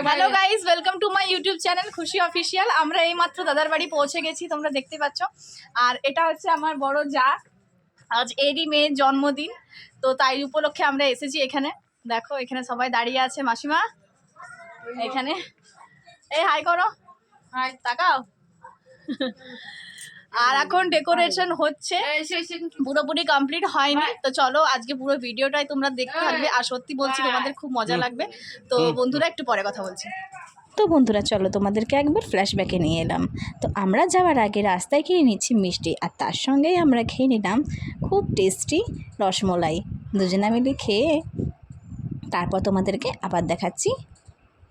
Hello guys, welcome to my YouTube channel খুশি official. আমরা এইমাত্র দাদার বাড়ি পৌঁছে গেছি, তোমরা দেখতে পাচ্ছ। আর এটা হচ্ছে আমার বড় যা, আজ এরই মেয়ের জন্মদিন, তো তাই উপলক্ষে আমরা এসেছি এখানে। দেখো এখানে সবাই দাঁড়িয়ে আছে, মাসিমা এখানে, এই হাই করো, হাই তাকাও। আর এখন ডেকোরেশন হচ্ছে, পুরোপুরি কমপ্লিট হয়নি। তো চলো আজকে পুরো ভিডিওটাই তোমরা দেখতে থাকবে, আর সত্যি বলছি তোমাদের খুব মজা লাগবে। তো বন্ধুরা একটু পরে কথা বলছি। তো বন্ধুরা চলো তোমাদেরকে একবার ফ্ল্যাশব্যাকে নিয়ে এলাম। তো আমরা যাওয়ার আগে রাস্তায় কিনে নিচ্ছি মিষ্টি, আর তার সঙ্গেই আমরা খেয়ে নিলাম খুব টেস্টি রসমলাই। দুজনা মিলে খেয়ে তারপর তোমাদেরকে আবার দেখাচ্ছি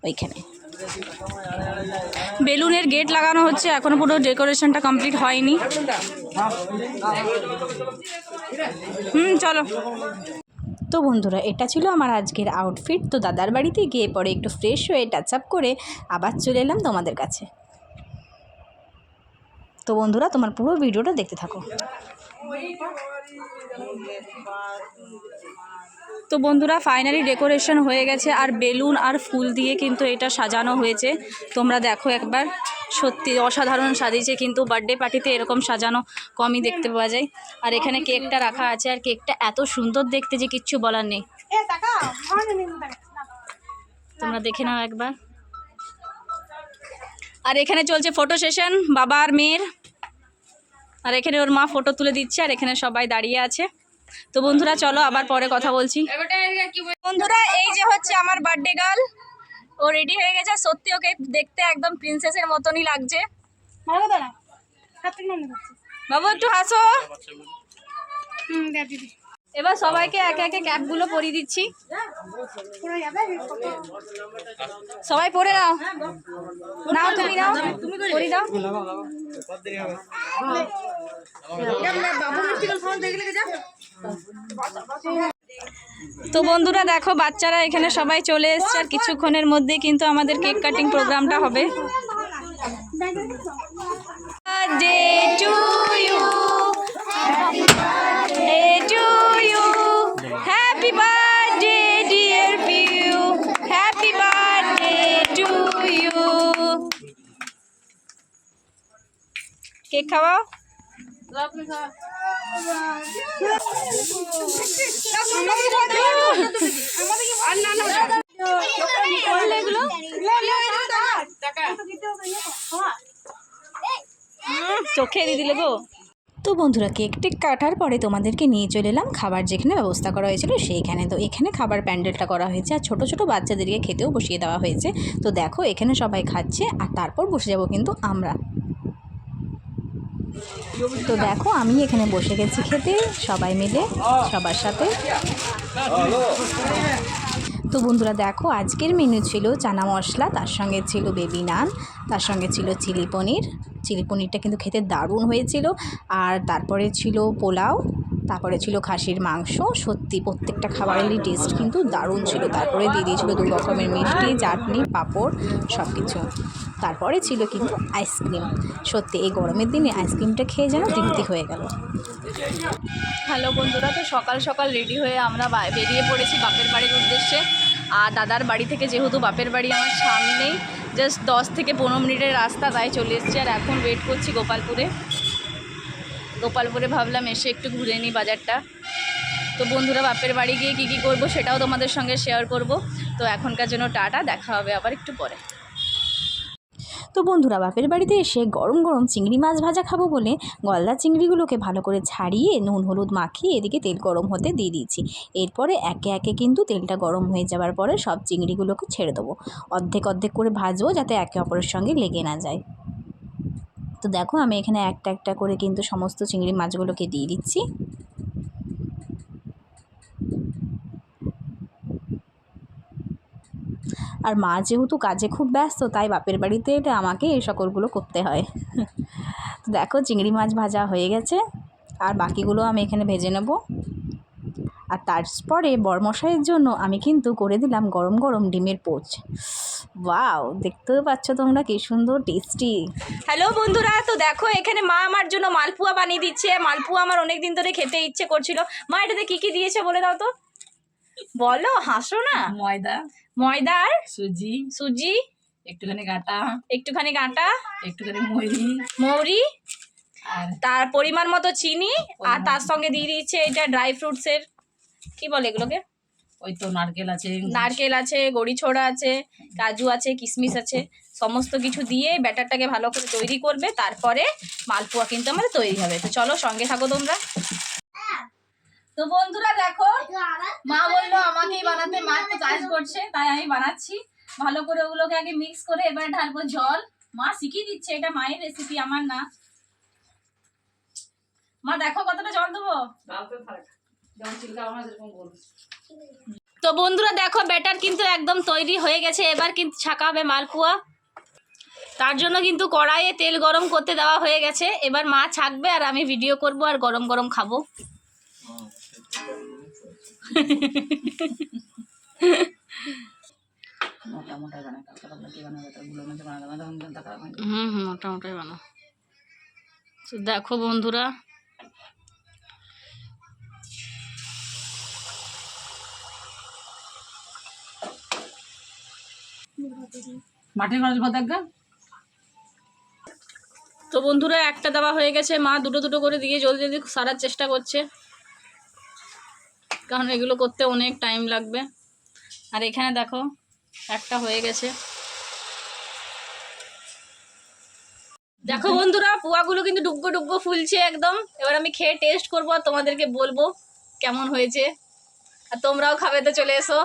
ওইখানে। বেলুনের গেট লাগানো হচ্ছে, এখনো পুরো ডেকোরেশনটা কমপ্লিট হয়নি। চলো। তো বন্ধুরা এটা ছিল আমার আজকের আউটফিট। তো দাদার বাড়িতে গিয়ে পরে একটু ফ্রেশ হয়ে টাচ আপ করে আবার চলে এলাম তোমাদের কাছে। তো বন্ধুরা তোমার পুরো ভিডিওটা দেখতে থাকো। তো বন্ধুরা ফাইনালি ডেকোরেশন হয়ে গেছে, আর বেলুন আর ফুল দিয়ে কিন্তু এটা সাজানো হয়েছে। তোমরা দেখো একবার, সত্যি অসাধারণ সাজিয়েছে, কিন্তু বার্থডে পার্টিতে এরকম সাজানো কমই দেখতে পাওয়া যায়। আর এখানে কেকটা রাখা আছে, আর কেকটা এত সুন্দর দেখতে যে কিচ্ছু বলার নেই। তোমরা দেখে নাও একবার। আর এখানে চলছে ফটো সেশন বাবা আর মেয়ের, আর এখানে ওর মা ফটো তুলে দিচ্ছে, আর এখানে সবাই দাঁড়িয়ে আছে। তো বন্ধুরা চলো আবার পরে কথা বলছি। বন্ধুরা এই যে হচ্ছে আমার বার্থডে গার্ল, ও রেডি হয়ে গেছে। সত্যি ওকে দেখতে একদম প্রিন্সেসের মতনই লাগছে। বাবু একটু হাসো। এবার সবাইকে একে একে ক্যাপগুলো পরিয়ে দিচ্ছি, সবাই পরে নাও। নাও তুমি নাও, তুমি পরিয়ে দাও। তো বন্ধুরা দেখো বাচ্চারা এখানে সবাই চলে এসছে, আর কিছুক্ষণের মধ্যেই কিন্তু আমাদের কেক কাটিং প্রোগ্রামটা হবে। Happy birthday dear Piu, happy birthday to you. Cake খাওয়াও। চোখে দিয়ে দিলে গো। তো বন্ধুরা কেক টেক কাটার পরে তোমাদেরকে নিয়ে চলে এলাম খাবার যেখানে ব্যবস্থা করা হয়েছিল সেইখানে। তো এখানে খাবার প্যান্ডেলটা করা হয়েছে, আর ছোটো ছোটো বাচ্চাদেরকে খেতেও বসিয়ে দেওয়া হয়েছে। তো দেখো এখানে সবাই খাচ্ছে, আর তারপর বসে যাব কিন্তু আমরা। তো দেখো আমি এখানে বসে গেছি খেতে সবাই মিলে সবার সাথে। তো বন্ধুরা দেখো আজকের মেনু ছিল চানা মশলা, তার সঙ্গে ছিল বেবি নান, তার সঙ্গে ছিল চিলি পনির। চিলি পনিরটা কিন্তু খেতে দারুণ হয়েছিল। আর তারপরে ছিল পোলাও, তারপরে ছিল খাসির মাংস। সত্যি প্রত্যেকটা খাবারেরই টেস্ট কিন্তু দারুণ ছিল। তারপরে দিয়ে দিয়েছিল 2 রকমের মিষ্টি, চাটনি, পাঁপড় সব কিছু। তারপরে ছিল কিন্তু আইসক্রিম। সত্যি এই গরমের দিনে আইসক্রিমটা খেয়ে যেন তৃপ্তি হয়ে গেল। হ্যালো বন্ধুরা, তো সকাল সকাল রেডি হয়ে আমরা বেরিয়ে পড়েছি বাপের বাড়ির উদ্দেশ্যে। আর দাদার বাড়ি থেকে যেহেতু বাপের বাড়ি আমার সামনেই, জাস্ট 10 থেকে 15 মিনিটের রাস্তা, তাই চলে এসেছি। আর এখন ওয়েট করছি গোপালপুরে ভাবলাম এসে একটু ঘুরে নিই বাজারটা। তো বন্ধুরা বাপের বাড়ি গিয়ে কী কী করবো সেটাও তোমাদের সঙ্গে শেয়ার করব। তো এখনকার জন্য টাটা, দেখা হবে আবার একটু পরে। তো বন্ধুরা বাপের বাড়িতে এসে গরম গরম চিংড়ি মাছ ভাজা খাবো বলে গলদা চিংড়িগুলোকে ভালো করে ছাড়িয়ে নুন হলুদ মাখিয়ে এদিকে তেল গরম হতে দিয়ে দিয়েছি। এরপরে একে একে কিন্তু তেলটা গরম হয়ে যাওয়ার পরে সব চিংড়িগুলোকে ছেড়ে দেবো। অর্ধেক অর্ধেক করে ভাজবো যাতে একে অপরের সঙ্গে লেগে না যায়। তো দেখো আমি এখানে একটা একটা করে কিন্তু সমস্ত চিংড়ি মাছগুলোকে দিয়ে দিচ্ছি। আর মা যেহেতু কাজে খুব ব্যস্ত, তাই বাপের বাড়িতে এলে আমাকে এই সকলগুলো করতে হয়। তো দেখো চিংড়ি মাছ ভাজা হয়ে গেছে, আর বাকিগুলো আমি এখানে ভেজে নেব। আর তারপরে বরমশাইয়ের জন্য আমি কিন্তু করে দিলাম গরম গরম ডিমের পোচ। ওয়াও, দেখতেও পাচ্ছ তোমরা কি সুন্দর টেস্টি। হ্যালো বন্ধুরা, তো দেখো এখানে মা আমার জন্য মালপোয়া বানিয়ে দিচ্ছে। মালপোয়া আমার অনেক দিন ধরে খেতে ইচ্ছে করছিল। মা এটাতে কী কী দিয়েছে বলে দাও তো। বলো, হাসো না। ময়দা, ময়দা আর সুজি, সুজি, একটুখানি আটা, একটুখানি আটা, একটুখানি মৌরি, মৌরি, আর তার পরিমাণ মতো চিনি, আর তার সঙ্গে দিয়ে দিচ্ছে এটা ড্রাই ফ্রুটসের কি বলে এগুলোকে, ওই তো নারকেল আছে, নারকেল আছে, গড়ি ছোড়া আছে, কাজু আছে, কিশমিশ আছে, সমস্ত কিছু দিয়ে ব্যাটারটাকে ভালো করে তৈরি করবে, তারপরে মালপোয়া কিন্তু আমাদের তৈরি হবে। তো চলো সঙ্গে থাকো তোমরা। তো বন্ধুরা দেখো, মা বললো আমাকেই বানাতে, মা একটু কাজ করছে তাই আমি বানাচ্ছি। ভালো করে ওগুলোকে আগে মিক্স করে এবারে ঢালবো জল। মা শিখিয়ে দিচ্ছে, এটা মায়ের রেসিপি, আমার না। মা দেখো কতটা জল দেবো। তো বন্ধুরা দেখো, ব্যাটার কিন্তু একদম তৈরি হয়ে গেছে। এবার কিন্তু ছাকা হবে মালপোয়া। তার জন্য কিন্তু কড়াইয়ে তেল গরম করতে দেওয়া হয়ে গেছে। এবার মা ছাকবে আর আমি ভিডিও করব আর গরম গরম খাবো। মোটা মোটা বানায়, কাঁচা পাতলা কি বানাবে, তার গুলো মধ্যে বানাতে বানাতে মোটা মোটাই বানাও। তো দেখো বন্ধুরা, মাটির ঘরের কথা একদম। তো বন্ধুরা একটা দেওয়া হয়ে গেছে, মা দুটো দুটো করে দিয়ে জলদি জলদি সারার চেষ্টা করছে, কারণ এগুলো করতে অনেক টাইম লাগবে। আর এখানে দেখো একটা হয়ে গেছে। দেখো বন্ধুরা, পোয়াগুলো কিন্তু ডুবগো ডুবগো ফুলছে একদম। এবার আমি খেয়ে টেস্ট করবো আর তোমাদেরকে বলবো কেমন হয়েছে, আর তোমরাও খাবে, তো চলে এসো।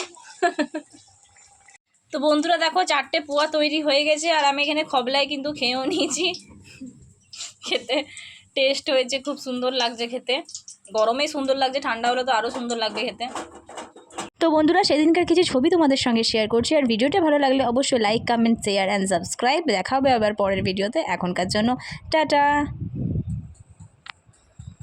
তো বন্ধুরা দেখো, 4টে পোয়া তৈরি হয়ে গেছে, আর আমি এখানে খবলায় কিন্তু খেয়েও নিয়েছি। খেতে টেস্ট হয়েছে, খুব সুন্দর লাগছে খেতে। গরমেই সুন্দর লাগছে, ঠান্ডা হলে তো আরও সুন্দর লাগবে খেতে। তো বন্ধুরা, সেদিনকার কিছু ছবি তোমাদের সঙ্গে শেয়ার করছি। আর ভিডিওটা ভালো লাগলে অবশ্যই like, comment, share and subscribe. দেখা হবে আবার পরের ভিডিওতে। এখনকার জন্য টাটা।